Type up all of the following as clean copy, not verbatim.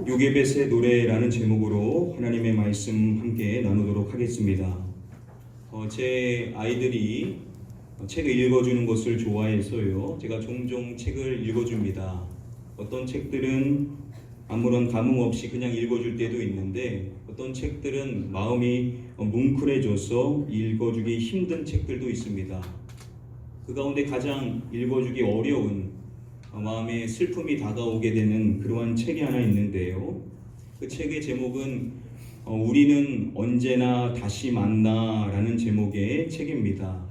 요게벳의 노래라는 제목으로 하나님의 말씀 함께 나누도록 하겠습니다. 제 아이들이 책을 읽어주는 것을 좋아해서요, 제가 종종 책을 읽어줍니다. 어떤 책들은 아무런 감흥 없이 그냥 읽어줄 때도 있는데, 어떤 책들은 마음이 뭉클해져서 읽어주기 힘든 책들도 있습니다. 그 가운데 가장 읽어주기 어려운, 마음에 슬픔이 다가오게 되는 그러한 책이 하나 있는데요, 그 책의 제목은 우리는 언제나 다시 만나 라는 제목의 책입니다.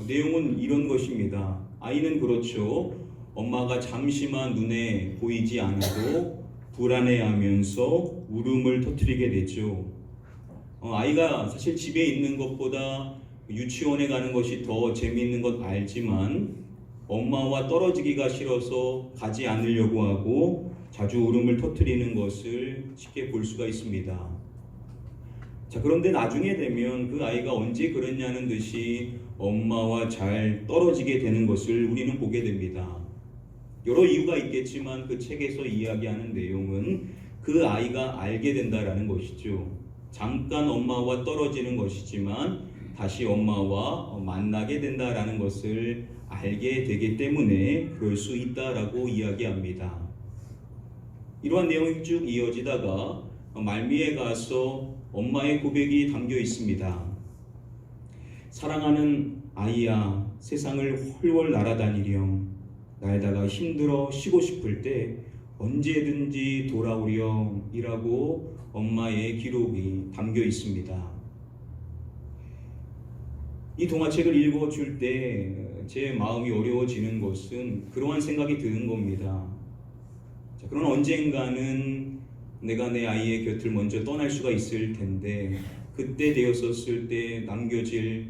내용은 이런 것입니다. 아이는 그렇죠, 엄마가 잠시만 눈에 보이지 않아도 불안해하면서 울음을 터뜨리게 되죠. 아이가 사실 집에 있는 것보다 유치원에 가는 것이 더 재미있는 것 알지만, 엄마와 떨어지기가 싫어서 가지 않으려고 하고 자주 울음을 터뜨리는 것을 쉽게 볼 수가 있습니다. 자, 그런데 나중에 되면 그 아이가 언제 그랬냐는 듯이 엄마와 잘 떨어지게 되는 것을 우리는 보게 됩니다. 여러 이유가 있겠지만 그 책에서 이야기하는 내용은 그 아이가 알게 된다라는 것이죠. 잠깐 엄마와 떨어지는 것이지만 다시 엄마와 만나게 된다라는 것을 알게 되기 때문에 그럴 수 있다라고 이야기합니다. 이러한 내용이 쭉 이어지다가 말미에 가서 엄마의 고백이 담겨 있습니다. 사랑하는 아이야, 세상을 홀월 날아다니렴. 날다가 힘들어 쉬고 싶을 때 언제든지 돌아오렴 이라고 엄마의 기록이 담겨 있습니다. 이 동화책을 읽어줄 때 제 마음이 어려워지는 것은 그러한 생각이 드는 겁니다. 자, 그러나 언젠가는 내가 내 아이의 곁을 먼저 떠날 수가 있을 텐데, 그때 되었었을 때 남겨질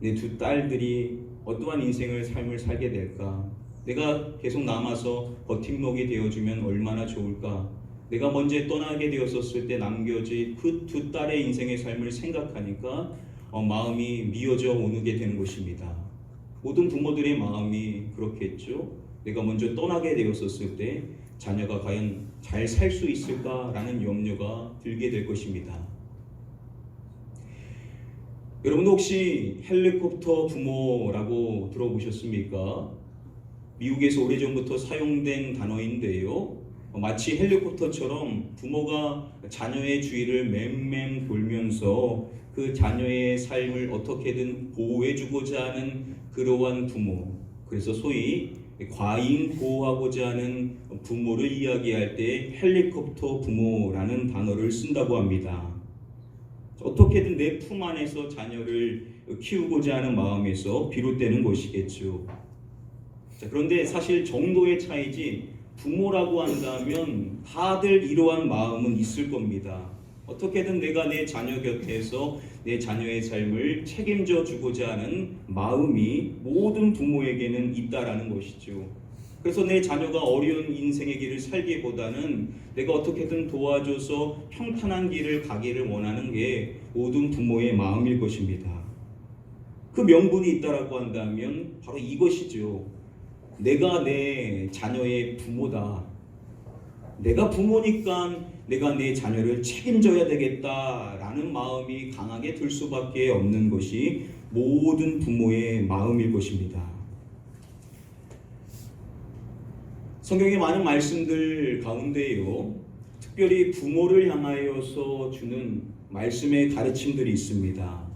내 두 딸들이 어떠한 삶을 살게 될까? 내가 계속 남아서 버팀목이 되어주면 얼마나 좋을까? 내가 먼저 떠나게 되었었을 때 남겨질 그 두 딸의 인생의 삶을 생각하니까 마음이 미어져 오르게 되는 것입니다. 모든 부모들의 마음이 그렇겠죠. 내가 먼저 떠나게 되었었을 때 자녀가 과연 잘 살 수 있을까라는 염려가 들게 될 것입니다. 여러분 혹시 헬리콥터 부모라고 들어보셨습니까? 미국에서 오래전부터 사용된 단어인데요, 마치 헬리콥터처럼 부모가 자녀의 주위를 맴맴 돌면서 그 자녀의 삶을 어떻게든 보호해주고자 하는 그러한 부모, 그래서 소위 과잉 보호하고자 하는 부모를 이야기할 때 헬리콥터 부모라는 단어를 쓴다고 합니다. 어떻게든 내 품 안에서 자녀를 키우고자 하는 마음에서 비롯되는 것이겠죠. 자, 그런데 사실 정도의 차이지 부모라고 한다면 다들 이러한 마음은 있을 겁니다. 어떻게든 내가 내 자녀 곁에서 내 자녀의 삶을 책임져 주고자 하는 마음이 모든 부모에게는 있다라는 것이죠. 그래서 내 자녀가 어려운 인생의 길을 살기보다는 내가 어떻게든 도와줘서 평탄한 길을 가기를 원하는 게 모든 부모의 마음일 것입니다. 그 명분이 있다라고 한다면 바로 이것이죠. 내가 내 자녀의 부모다. 내가 부모니까 내가 내 자녀를 책임져야 되겠다라는 마음이 강하게 들 수밖에 없는 것이 모든 부모의 마음일 것입니다. 성경의 많은 말씀들 가운데요, 특별히 부모를 향하여서 주는 말씀의 가르침들이 있습니다.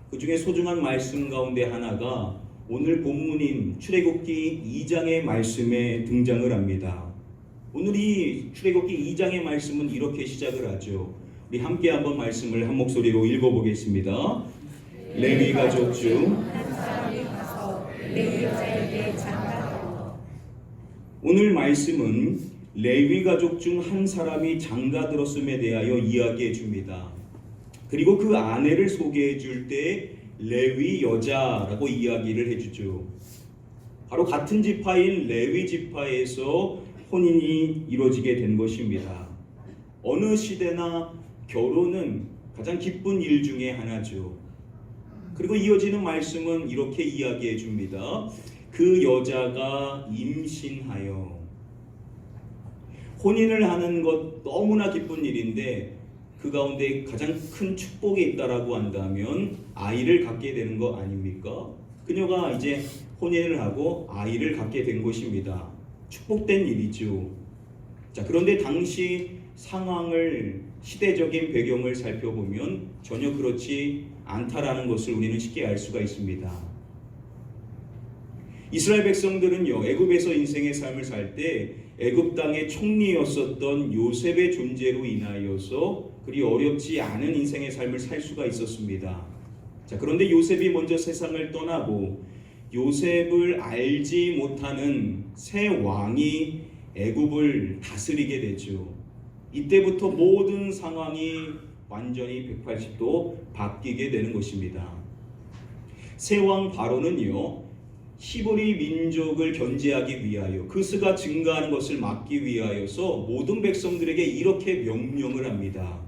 그 중에 소중한 말씀 가운데 하나가 오늘 본문인 출애굽기 2장의 말씀에 등장을 합니다. 오늘 이 출애굽기 2장의 말씀은 이렇게 시작을 하죠. 우리 함께 한번 말씀을 한 목소리로 읽어보겠습니다. 레위 가족 중 한 사람이 가서 레위 여자에게 장가들어. 오늘 말씀은 레위 가족 중 한 사람이 장가들었음에 대하여 이야기해 줍니다. 그리고 그 아내를 소개해 줄 때 레위 여자라고 이야기를 해주죠. 바로 같은 지파인 레위 지파에서 혼인이 이루어지게 된 것입니다. 어느 시대나 결혼은 가장 기쁜 일 중에 하나죠. 그리고 이어지는 말씀은 이렇게 이야기해 줍니다. 그 여자가 임신하여. 혼인을 하는 것 너무나 기쁜 일인데 그 가운데 가장 큰 축복이 있다라고 한다면 아이를 갖게 되는 거 아닙니까? 그녀가 이제 혼인을 하고 아이를 갖게 된 것입니다. 축복된 일이죠. 자, 그런데 당시 상황을, 시대적인 배경을 살펴보면 전혀 그렇지 않다라는 것을 우리는 쉽게 알 수가 있습니다. 이스라엘 백성들은요, 애굽에서 인생의 삶을 살 때 애굽 땅의 총리였었던 요셉의 존재로 인하여서 그리 어렵지 않은 인생의 삶을 살 수가 있었습니다. 자, 그런데 요셉이 먼저 세상을 떠나고 요셉을 알지 못하는 새 왕이 애굽을 다스리게 되죠. 이때부터 모든 상황이 완전히 180도 바뀌게 되는 것입니다. 새 왕 바로는요, 히브리 민족을 견제하기 위하여, 그 수가 증가하는 것을 막기 위하여서 모든 백성들에게 이렇게 명령을 합니다.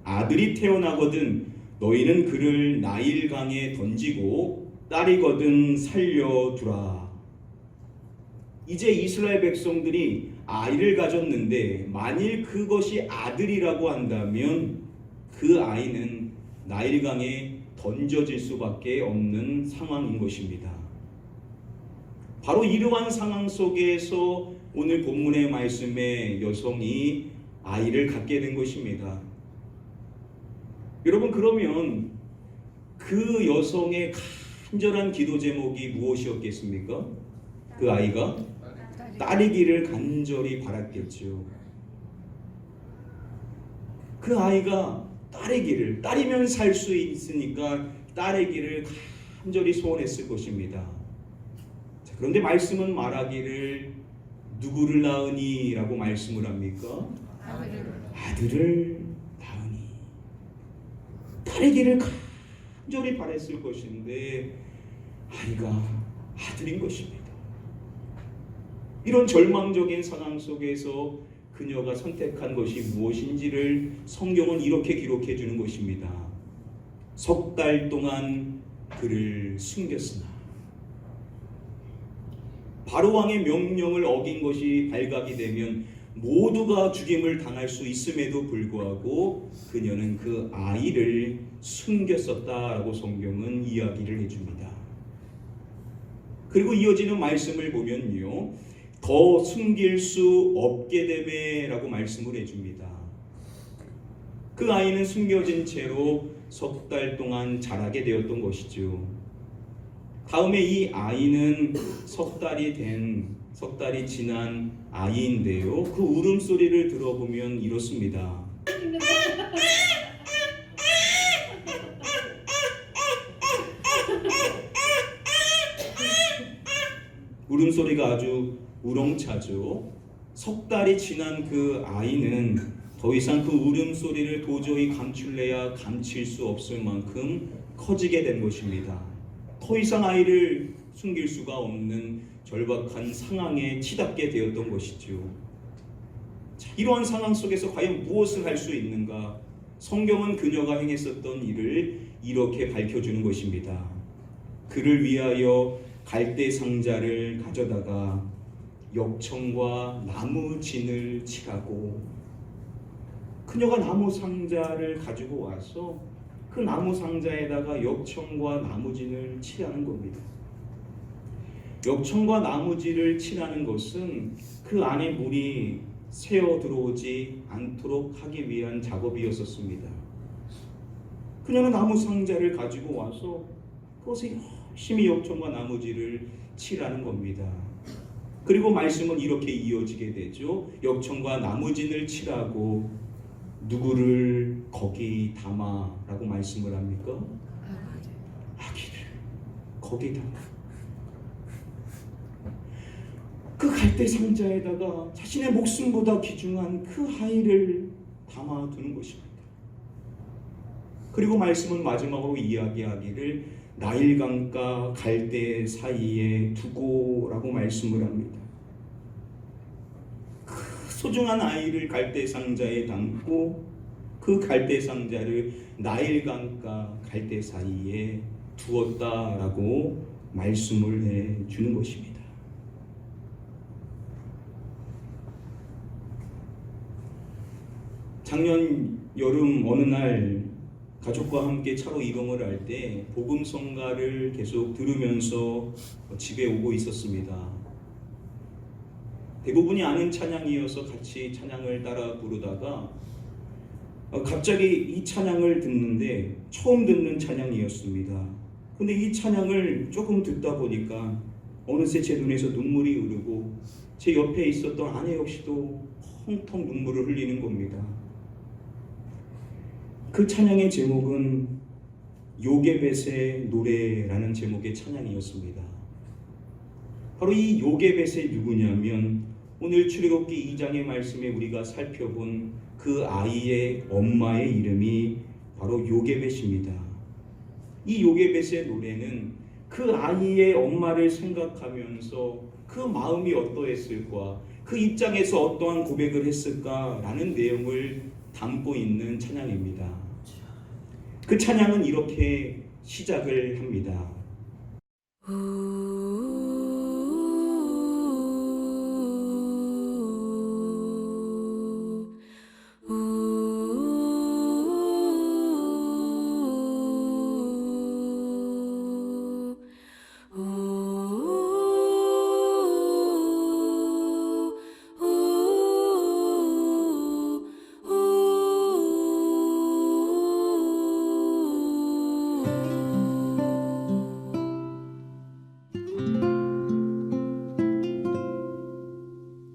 아들이 태어나거든 너희는 그를 나일강에 던지고 딸이거든 살려두라. 이제 이스라엘 백성들이 아이를 가졌는데 만일 그것이 아들이라고 한다면 그 아이는 나일강에 던져질 수밖에 없는 상황인 것입니다. 바로 이러한 상황 속에서 오늘 본문의 말씀에 여성이 아이를 갖게 된 것입니다. 여러분, 그러면 그 여성의 간절한 기도 제목이 무엇이었겠습니까? 그 아이가 딸이기를 간절히 바랐겠죠. 그 아이가 딸이면 살 수 있으니까 딸이기를 간절히 소원했을 것입니다. 자, 그런데 말씀은 말하기를 누구를 낳으니? 라고 말씀을 합니까? 아들을 낳으니. 딸이기를 간절히 바랬을 것인데 아이가 아들인 것입니다. 이런 절망적인 상황 속에서 그녀가 선택한 것이 무엇인지를 성경은 이렇게 기록해 주는 것입니다. 석 달 동안 그를 숨겼으나. 바로왕의 명령을 어긴 것이 발각이 되면 모두가 죽임을 당할 수 있음에도 불구하고 그녀는 그 아이를 숨겼었다라고 성경은 이야기를 해줍니다. 그리고 이어지는 말씀을 보면요, 더 숨길 수 없게 되매라고 말씀을 해줍니다. 그 아이는 숨겨진 채로 석 달 동안 자라게 되었던 것이죠. 다음에 이 아이는 석 달이 지난 아이인데요, 그 울음소리를 들어보면 이렇습니다. 울음소리가 아주 우렁차죠. 석 달이 지난 그 아이는 더 이상 그 울음소리를 도저히 감출래야 감출 수 없을 만큼 커지게 된 것입니다. 더 이상 아이를 숨길 수가 없는 절박한 상황에 치닫게 되었던 것이죠. 자, 이러한 상황 속에서 과연 무엇을 할 수 있는가? 성경은 그녀가 행했었던 일을 이렇게 밝혀주는 것입니다. 그를 위하여 갈대 상자를 가져다가 역청과 나무 진을 칠하고, 그녀가 나무 상자를 가지고 와서 그 나무 상자에다가 역청과 나무진을 칠하는 겁니다. 역청과 나무진을 칠하는 것은 그 안에 물이 새어 들어오지 않도록 하기 위한 작업이었었습니다. 그녀는 나무 상자를 가지고 와서 그것에 열심히 역청과 나무진을 칠하는 겁니다. 그리고 말씀은 이렇게 이어지게 되죠. 역청과 나무진을 칠하고 누구를 거기 담아라고 말씀을 합니까? 아기를 거기 담아. 그 갈대 상자에다가 자신의 목숨보다 귀중한 그 아이를 담아두는 것입니다. 그리고 말씀은 마지막으로 이야기하기를 나일강과 갈대 사이에 두고라고 말씀을 합니다. 소중한 아이를 갈대 상자에 담고 그 갈대 상자를 나일강과 갈대 사이에 두었다라고 말씀을 해 주는 것입니다. 작년 여름 어느 날 가족과 함께 차로 이동을 할 때 복음성가를 계속 들으면서 집에 오고 있었습니다. 대부분이 아는 찬양이어서 같이 찬양을 따라 부르다가 갑자기 이 찬양을 듣는데 처음 듣는 찬양이었습니다. 근데 이 찬양을 조금 듣다 보니까 어느새 제 눈에서 눈물이 흐르고 제 옆에 있었던 아내 역시도 펑펑 눈물을 흘리는 겁니다. 그 찬양의 제목은 요게벳의 노래라는 제목의 찬양이었습니다. 바로 이 요게벳이 누구냐면 오늘 출애굽기 2장의 말씀에 우리가 살펴본 그 아이의 엄마의 이름이 바로 요게벳입니다. 이 요게벳의 노래는 그 아이의 엄마를 생각하면서 그 마음이 어떠했을까, 그 입장에서 어떠한 고백을 했을까라는 내용을 담고 있는 찬양입니다. 그 찬양은 이렇게 시작을 합니다.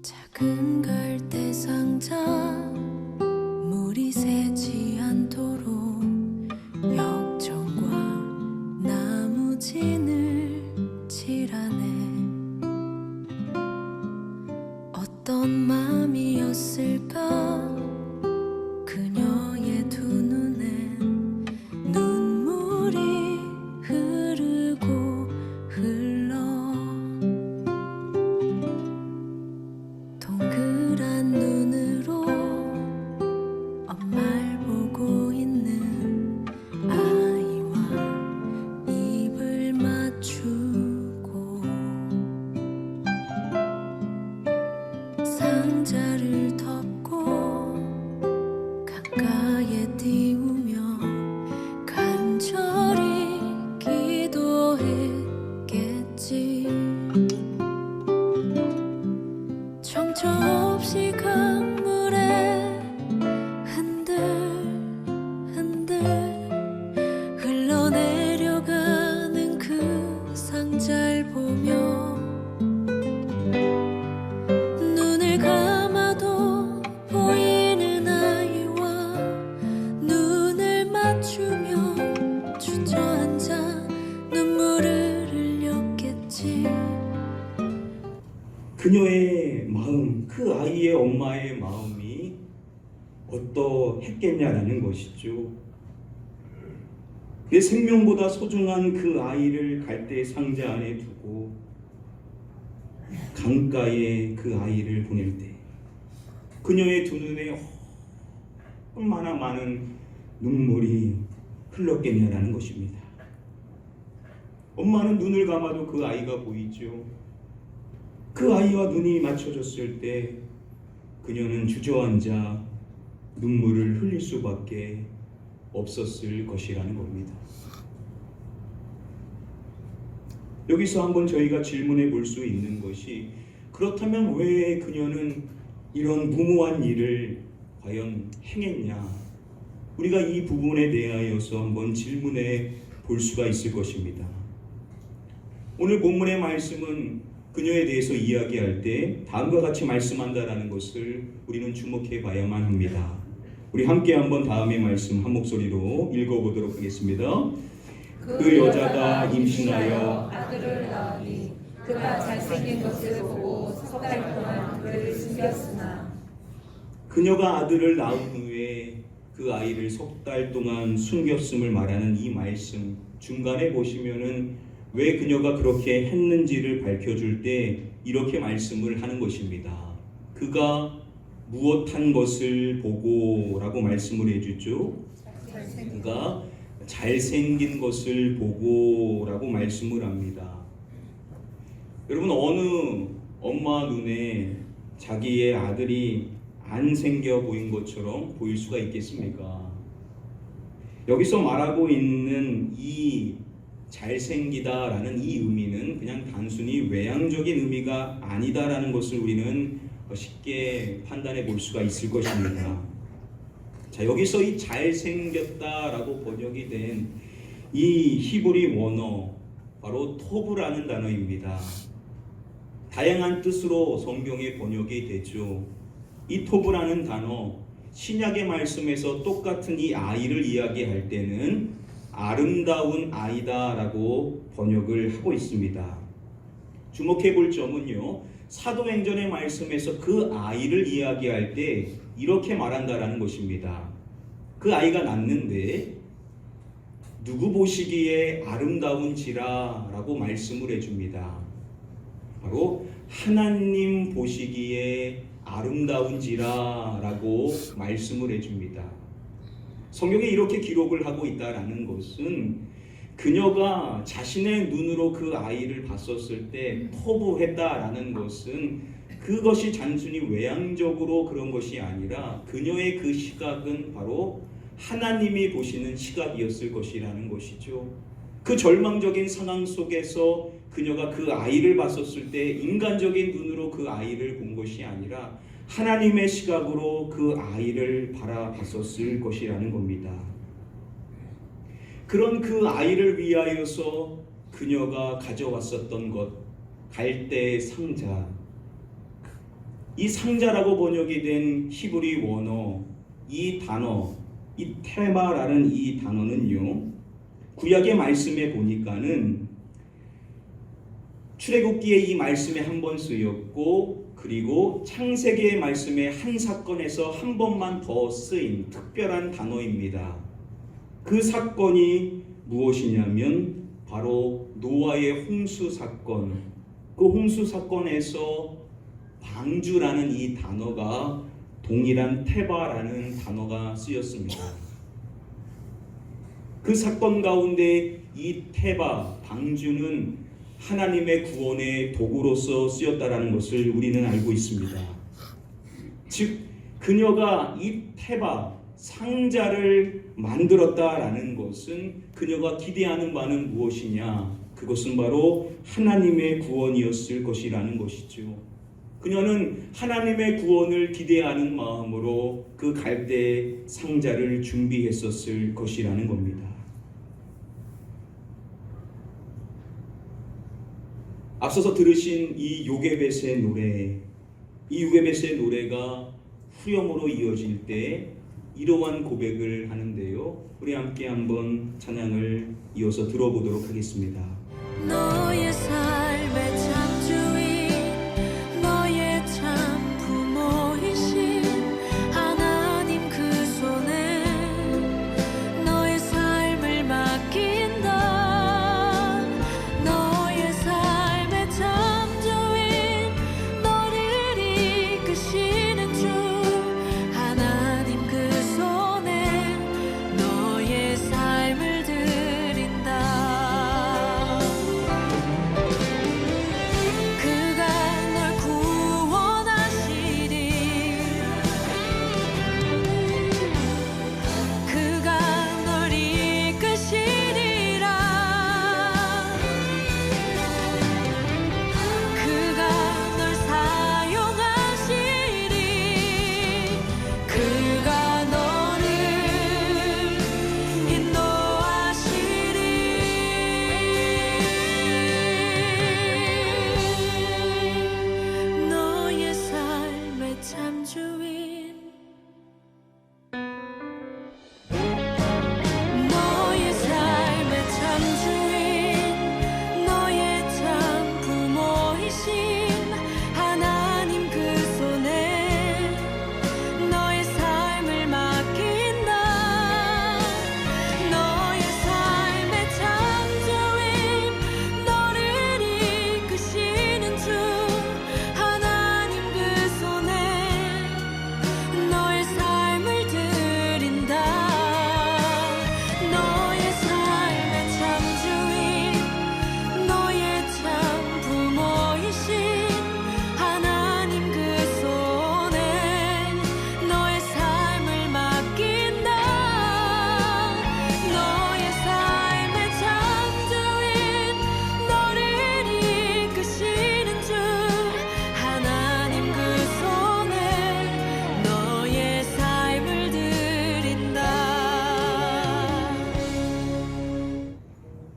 작은 갈대 상자 물이 새지 않도록 역청과 나무진을 칠하네. 어떤 맘이었을까 그녀의 두 눈엔 눈물이 흐르고 흘러 동그란 눈으로 엄마를 보고 있는 아이와 입을 맞추고 상자를 덮고 가까이에 띄우며 간절히 기도했겠지. 정처 없이 강물에 흔들흔들 흘러내려가는 그 상자를 보며 눈을 감아도 보이는 아이와 눈을 맞추며 주저앉아 눈물을 흘렸겠지. 그녀의 마음, 그 아이의 엄마의 마음이 어떠했겠냐라는 것이죠. 내 생명보다 소중한 그 아이를 갈대 상자 안에 두고 강가에 그 아이를 보낼 때 그녀의 두 눈에 얼마나 많은 눈물이 흘렀겠냐라는 것입니다. 엄마는 눈을 감아도 그 아이가 보이죠. 그 아이와 눈이 맞춰졌을 때 그녀는 주저앉아 눈물을 흘릴 수밖에 없었을 것이라는 겁니다. 여기서 한번 저희가 질문해 볼 수 있는 것이, 그렇다면 왜 그녀는 이런 무모한 일을 과연 행했냐? 우리가 이 부분에 대하여서 한번 질문해 볼 수가 있을 것입니다. 오늘 본문의 말씀은 그녀에 대해서 이야기할 때 다음과 같이 말씀한다라는 것을 우리는 주목해 봐야만 합니다. 우리 함께 한번 다음의 말씀 한 목소리로 읽어보도록 하겠습니다. 그 여자가 임신하여 아들을 낳으니 그가 잘생긴 것을 보고 석 달 동안 그를 숨겼으나 그녀가 아들을 낳은 후에 그 아이를 석 달 동안 숨겼음을 말하는 이 말씀 중간에 보시면은 왜 그녀가 그렇게 했는지를 밝혀줄 때 이렇게 말씀을 하는 것입니다. 그가 무엇한 것을 보고 라고 말씀을 해주죠. 그가 잘생긴 것을 보고 라고 말씀을 합니다. 여러분, 어느 엄마 눈에 자기의 아들이 안 생겨 보인 것처럼 보일 수가 있겠습니까? 여기서 말하고 있는 이 잘생기다라는 이 의미는 그냥 단순히 외향적인 의미가 아니다라는 것을 우리는 쉽게 판단해 볼 수가 있을 것입니다. 자, 여기서 이 잘생겼다라고 번역이 된 이 히브리 원어 바로 토브라는 단어입니다. 다양한 뜻으로 성경에 번역이 되죠. 이 토브라는 단어 신약의 말씀에서 똑같은 이 아이를 이야기할 때는 아름다운 아이다라고 번역을 하고 있습니다. 주목해 볼 점은요, 사도행전의 말씀에서 그 아이를 이야기할 때 이렇게 말한다라는 것입니다. 그 아이가 낳는데 누구 보시기에 아름다운지라 라고 말씀을 해줍니다. 바로 하나님 보시기에 아름다운지라 라고 말씀을 해줍니다. 성경에 이렇게 기록을 하고 있다라는 것은 그녀가 자신의 눈으로 그 아이를 봤었을 때 토부했다라는 것은 그것이 단순히 외향적으로 그런 것이 아니라 그녀의 그 시각은 바로 하나님이 보시는 시각이었을 것이라는 것이죠. 그 절망적인 상황 속에서 그녀가 그 아이를 봤었을 때 인간적인 눈으로 그 아이를 본 것이 아니라 하나님의 시각으로 그 아이를 바라봤었을 것이라는 겁니다. 그런 그 아이를 위하여서 그녀가 가져왔었던 것, 갈대의 상자. 이 상자라고 번역이 된 히브리 원어, 이 단어, 이 테마라는 이 단어는요, 구약의 말씀에 보니까는 출애굽기의 이 말씀에 한 번 쓰였고, 그리고 창세기의 말씀에 한 사건에서 한 번만 더 쓰인 특별한 단어입니다. 그 사건이 무엇이냐면 바로 노아의 홍수 사건. 그 홍수 사건에서 방주라는 이 단어가 동일한 테바라는 단어가 쓰였습니다. 그 사건 가운데 이 테바, 방주는 하나님의 구원의 도구로서 쓰였다라는 것을 우리는 알고 있습니다. 즉 그녀가 이 테바, 상자를 만들었다라는 것은 그녀가 기대하는 바는 무엇이냐? 그것은 바로 하나님의 구원이었을 것이라는 것이죠. 그녀는 하나님의 구원을 기대하는 마음으로 그 갈대 상자를 준비했었을 것이라는 겁니다. 앞서서 들으신 이 요게벳의 노래, 이 요게벳의 노래가 후렴으로 이어질 때 이러한 고백을 하는데요. 우리 함께 한번 찬양을 이어서 들어보도록 하겠습니다. 너의 삶의 참주인 너의 참 부모이신 하나님 그 손에 너의 삶을 맡긴다. 너의 삶의 참주인 너를 이끄시는 주 하나님 그 손에 너의 삶을 드린다.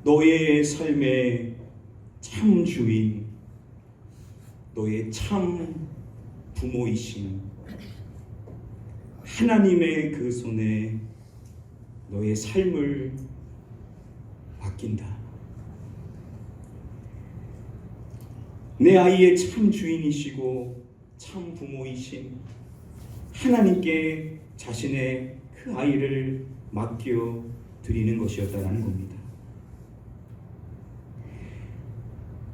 너의 삶의 참 주인, 너의 참 부모이신 하나님의 그 손에 너의 삶을 맡긴다. 내 아이의 참 주인이시고 참 부모이신 하나님께 자신의 그 아이를 맡겨 드리는 것이었다라는 겁니다.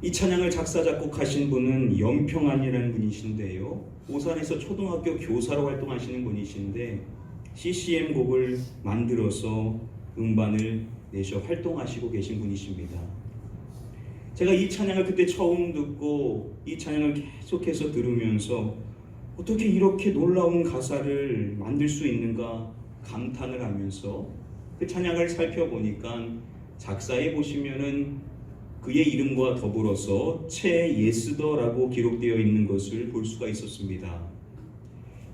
이 찬양을 작사 작곡하신 분은 영평안이라는 분이신데요, 오산에서 초등학교 교사로 활동하시는 분이신데 CCM 곡을 만들어서 음반을 내셔 활동하시고 계신 분이십니다. 제가 이 찬양을 그때 처음 듣고 이 찬양을 계속해서 들으면서 어떻게 이렇게 놀라운 가사를 만들 수 있는가 감탄을 하면서 그 찬양을 살펴보니까 작사에 보시면은 그의 이름과 더불어서 채 예스더라고 기록되어 있는 것을 볼 수가 있었습니다.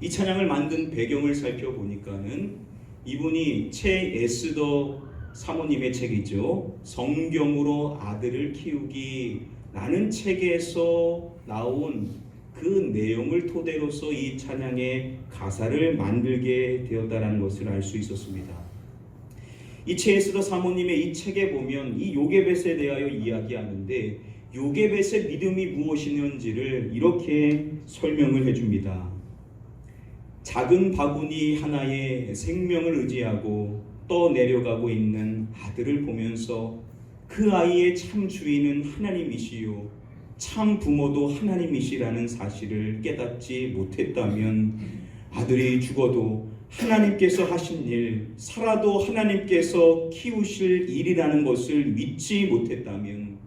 이 찬양을 만든 배경을 살펴보니까는 이분이 채 예스더 사모님의 책이죠. 성경으로 아들을 키우기라는 책에서 나온 그 내용을 토대로서 이 찬양의 가사를 만들게 되었다는 것을 알 수 있었습니다. 이 채 예스더 사모님의 이 책에 보면 이 요게벳에 대하여 이야기하는데 요게벳의 믿음이 무엇이었는지를 이렇게 설명을 해줍니다. 작은 바구니 하나에 생명을 의지하고 떠내려가고 있는 아들을 보면서 그 아이의 참 주인은 하나님이시요 참 부모도 하나님이시라는 사실을 깨닫지 못했다면 아들이 죽어도 하나님께서 하신 일, 살아도 하나님께서 키우실 일이라는 것을 믿지 못했다면,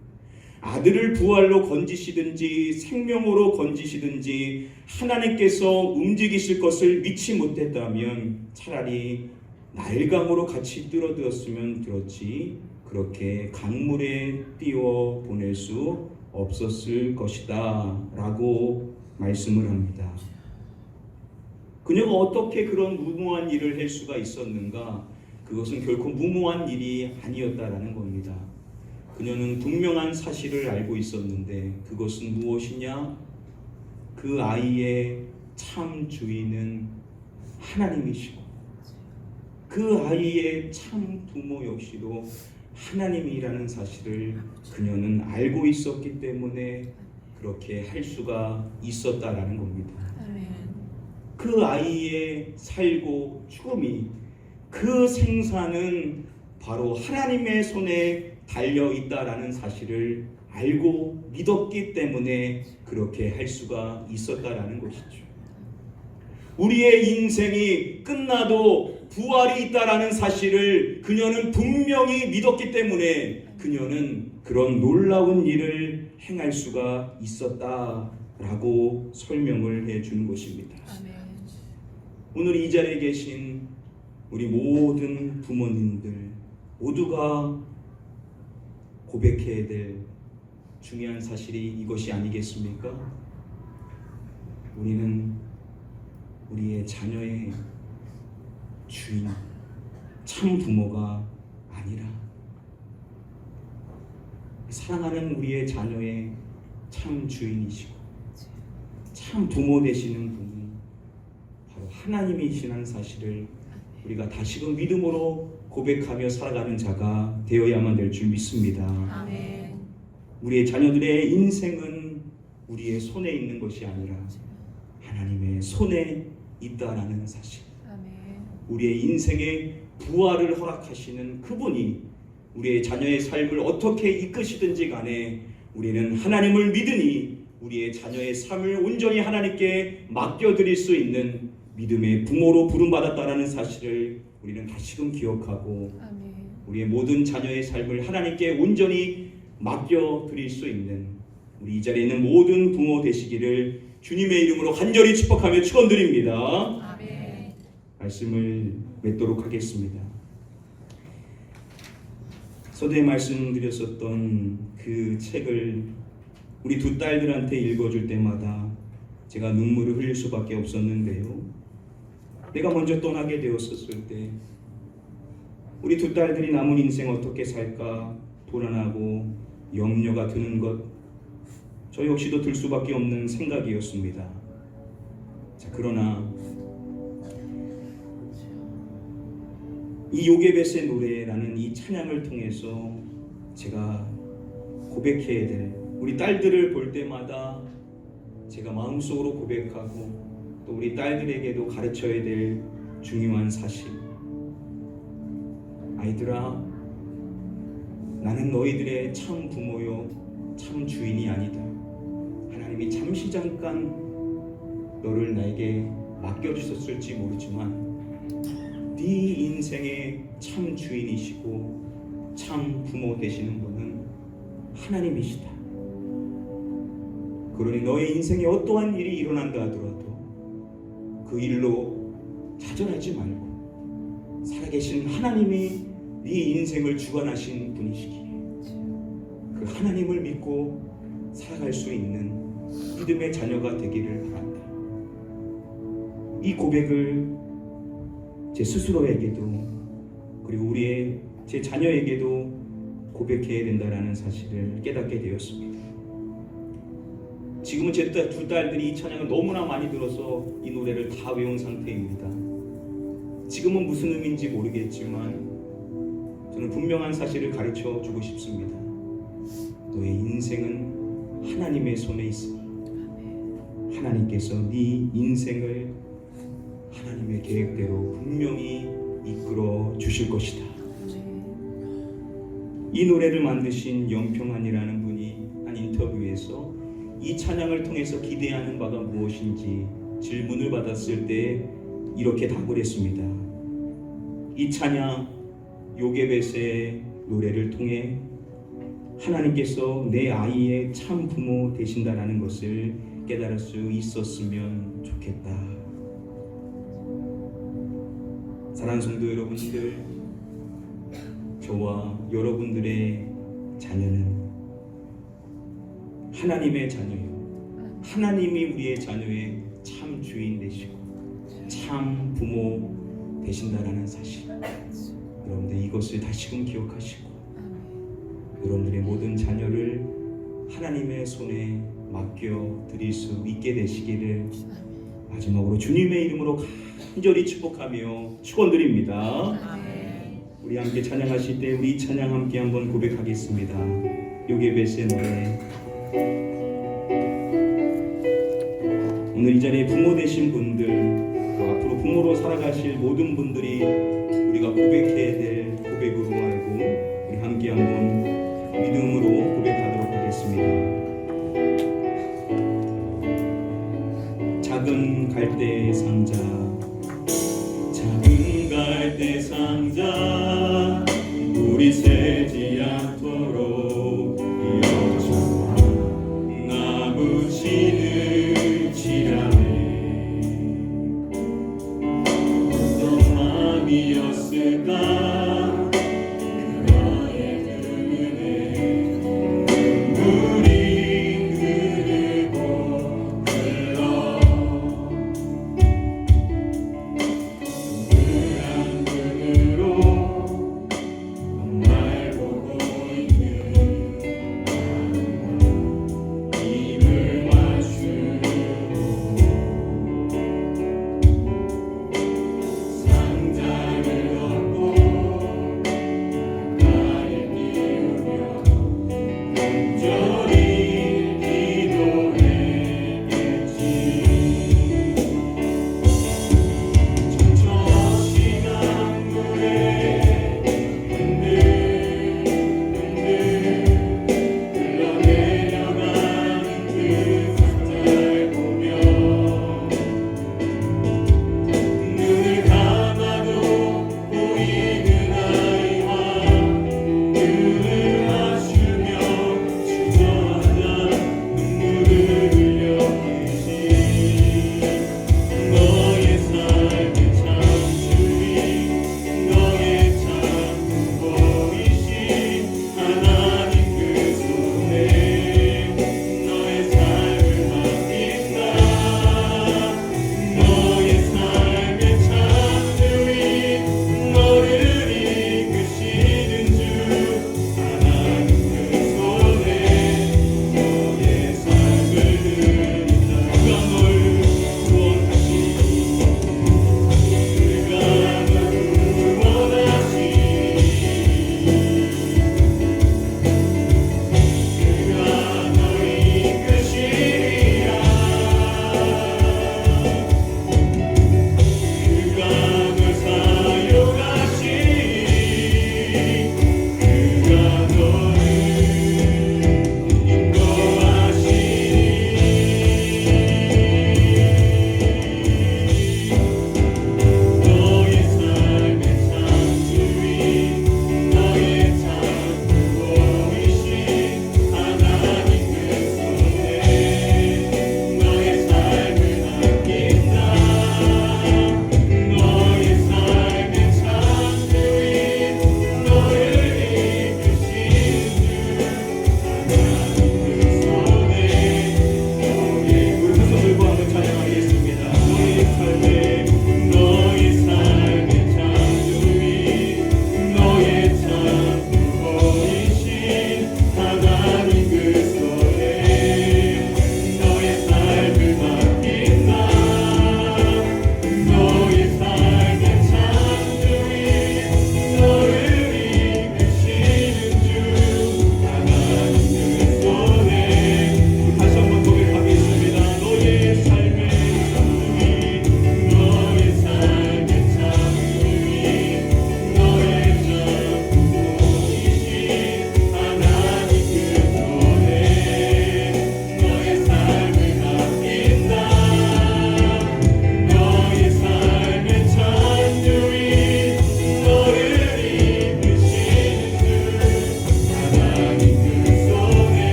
아들을 부활로 건지시든지 생명으로 건지시든지 하나님께서 움직이실 것을 믿지 못했다면 차라리 나일강으로 같이 뛰어들었으면 들었지 그렇게 강물에 띄워 보낼 수 없었을 것이다 라고 말씀을 합니다. 그녀가 어떻게 그런 무모한 일을 할 수가 있었는가? 그것은 결코 무모한 일이 아니었다라는 겁니다. 그녀는 분명한 사실을 알고 있었는데 그것은 무엇이냐? 그 아이의 참 주인은 하나님이시고 그 아이의 참 부모 역시도 하나님이라는 사실을 그녀는 알고 있었기 때문에 그렇게 할 수가 있었다라는 겁니다. 그 아이의 살고 죽음이, 그 생사는 바로 하나님의 손에 달려 있다라는 사실을 알고 믿었기 때문에 그렇게 할 수가 있었다라는 것이죠. 우리의 인생이 끝나도 부활이 있다라는 사실을 그녀는 분명히 믿었기 때문에 그녀는 그런 놀라운 일을 행할 수가 있었다라고 설명을 해주는 것입니다. 오늘 이 자리에 계신 우리 모든 부모님들 모두가 고백해야 될 중요한 사실이 이것이 아니겠습니까? 우리는 우리의 자녀의 주인, 참 부모가 아니라 사랑하는 우리의 자녀의 참 주인이시고 참 부모 되시는 분이 바로 하나님이시라는 사실을 우리가 다시금 믿음으로 고백하며 살아가는 자가 되어야만 될 줄 믿습니다. 아멘. 우리의 자녀들의 인생은 우리의 손에 있는 것이 아니라 하나님의 손에 있다라는 사실. 우리의 인생의 부활을 허락하시는 그분이 우리의 자녀의 삶을 어떻게 이끄시든지 간에 우리는 하나님을 믿으니 우리의 자녀의 삶을 온전히 하나님께 맡겨드릴 수 있는 믿음의 부모로 부름받았다는 사실을 우리는 다시금 기억하고 우리의 모든 자녀의 삶을 하나님께 온전히 맡겨드릴 수 있는 우리 이 자리에 있는 모든 부모 되시기를 주님의 이름으로 간절히 축복하며 축원드립니다. 아멘. 말씀을 맺도록 하겠습니다. 서두에 말씀드렸었던 그 책을 우리 두 딸들한테 읽어줄 때마다 제가 눈물을 흘릴 수밖에 없었는데요. 내가 먼저 떠나게 되었었을 때 우리 두 딸들이 남은 인생 어떻게 살까 불안하고 염려가 드는 것, 저 역시도 들 수밖에 없는 생각이었습니다. 자, 그러나 이 요게벳의 노래라는 이 찬양을 통해서 제가 고백해야 될, 우리 딸들을 볼 때마다 제가 마음속으로 고백하고 또 우리 딸들에게도 가르쳐야 될 중요한 사실, 아이들아, 나는 너희들의 참 부모요 참 주인이 아니다. 하나님이 잠시 잠깐 너를 나에게 맡겨주셨을지 모르지만 네 인생의 참 주인이시고 참 부모 되시는 분은 하나님이시다. 그러니 너의 인생에 어떠한 일이 일어난다 하더라도 그 일로 좌절하지 말고 살아계신 하나님이 네 인생을 주관하신 분이시기에 그 하나님을 믿고 살아갈 수 있는 믿음의 자녀가 되기를 바란다. 이 고백을 제 스스로에게도 그리고 제 자녀에게도 고백해야 된다는 사실을 깨닫게 되었습니다. 지금은 제 두 딸들이 이 찬양을 너무나 많이 들어서 이 노래를 다 외운 상태입니다. 지금은 무슨 의미인지 모르겠지만 저는 분명한 사실을 가르쳐 주고 싶습니다. 너의 인생은 하나님의 손에 있으니 하나님께서 네 인생을 하나님의 계획대로 분명히 이끌어 주실 것이다. 이 노래를 만드신 영평한이라는 분이 한 인터뷰에서 이 찬양을 통해서 기대하는 바가 무엇인지 질문을 받았을 때 이렇게 답을 했습니다. 이 찬양 요게벳의 노래를 통해 하나님께서 내 아이의 참 부모 되신다라는 것을 깨달을 수 있었으면 좋겠다. 사랑하는 성도 여러분들, 저와 여러분들의 자녀는 하나님의 자녀요, 하나님이 우리의 자녀의 참 주인 되시고 참 부모 되신다라는 사실, 여러분들 이것을 다시금 기억하시고 여러분들의 모든 자녀를 하나님의 손에 맡겨 드릴 수 있게 되시기를 마지막으로 주님의 이름으로 간절히 축복하며 축원드립니다. 우리 함께 찬양하실 때 우리 찬양 함께 한번 고백하겠습니다. 요게벳의 노래. 오늘 이 자리에 부모 되신 분들, 또 앞으로 부모로 살아가실 모든 분들이 우리가 고백해야 될 고백으로 알고 우리 함께 한번 믿음으로 고백하도록 하겠습니다. 작은 갈대 상자, 작은 갈대 상자, 물이 새지 않도록 여정아 나부치는 지라네. 어떤 마음이었을까 상자를 얻고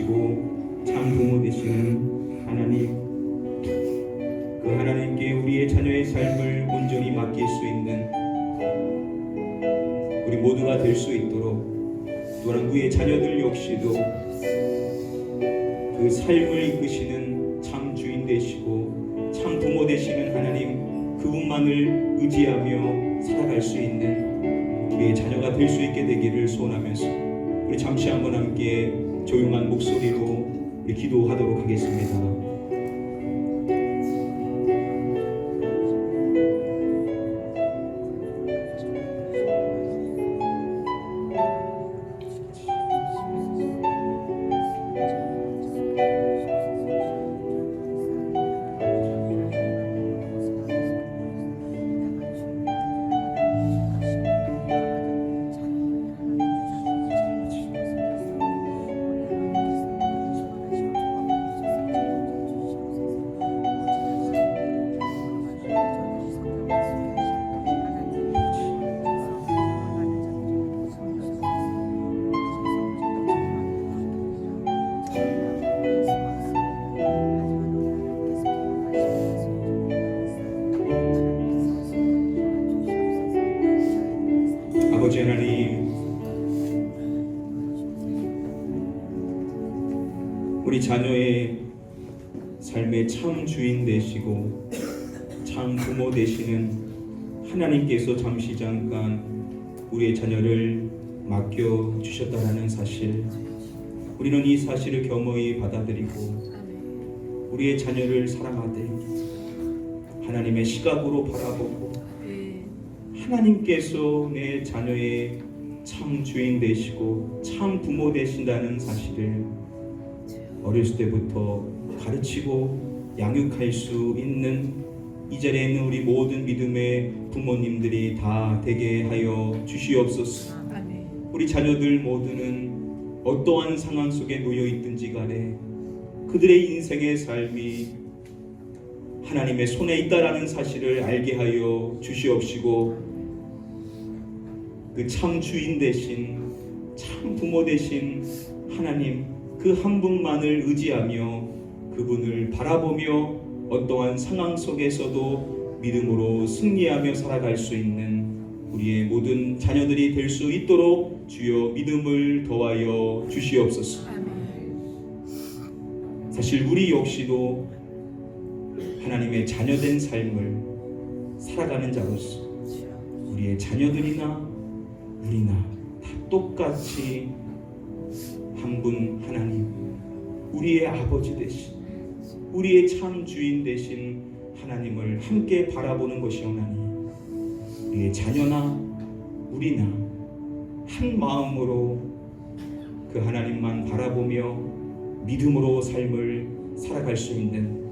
되시고 참 부모 되시는 하나님, 그 하나님께 우리의 자녀의 삶을 온전히 맡길 수 있는 우리 모두가 될 수 있도록, 또한 우리의 자녀들 역시도 그 삶을 이끄시는 참 주인 되시고 참 부모 되시는 하나님, 그분만을 의지하며 살아갈 수 있는 우리의 자녀가 될 수 있게 되기를 소원하면서 우리 잠시 한번 함께 조용한 목소리로 우리 기도하도록 하겠습니다. 아버지 하나님, 우리 자녀의 삶의 참 주인 되시고 참 부모 되시는 하나님께서 잠시 잠깐 우리의 자녀를 맡겨 주셨다라는 사실, 우리는 이 사실을 겸허히 받아들이고 우리의 자녀를 사랑하되 하나님의 시각으로 바라보고 하나님께서 내 자녀의 참 주인 되시고 참 부모 되신다는 사실을 어렸을 때부터 가르치고 양육할 수 있는 이 자리에 있는 우리 모든 믿음의 부모님들이 다 되게 하여 주시옵소서. 우리 자녀들 모두는 어떠한 상황 속에 놓여 있든지 간에 그들의 인생의 삶이 하나님의 손에 있다라는 사실을 알게 하여 주시옵시고, 그 참 주인 되신 참 부모 되신 하나님, 그 한 분만을 의지하며 그분을 바라보며 어떠한 상황 속에서도 믿음으로 승리하며 살아갈 수 있는 우리의 모든 자녀들이 될 수 있도록 주여 믿음을 더하여 주시옵소서. 사실 우리 역시도 하나님의 자녀된 삶을 살아가는 자로서 우리의 자녀들이나 우리나 다 똑같이 한 분 하나님, 우리의 아버지 되신 우리의 참 주인 되신 하나님을 함께 바라보는 것이오나니 우리의 자녀나 우리나 한 마음으로 그 하나님만 바라보며 믿음으로 삶을 살아갈 수 있는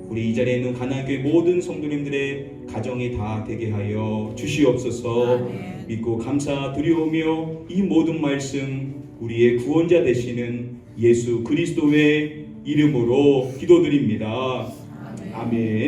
우리 이 자리에 있는 가나안교회 모든 성도님들의 가정이 다 되게 하여 주시옵소서. 믿고 감사드리오며 이 모든 말씀 우리의 구원자 되시는 예수 그리스도의 이름으로 기도드립니다. 아멘.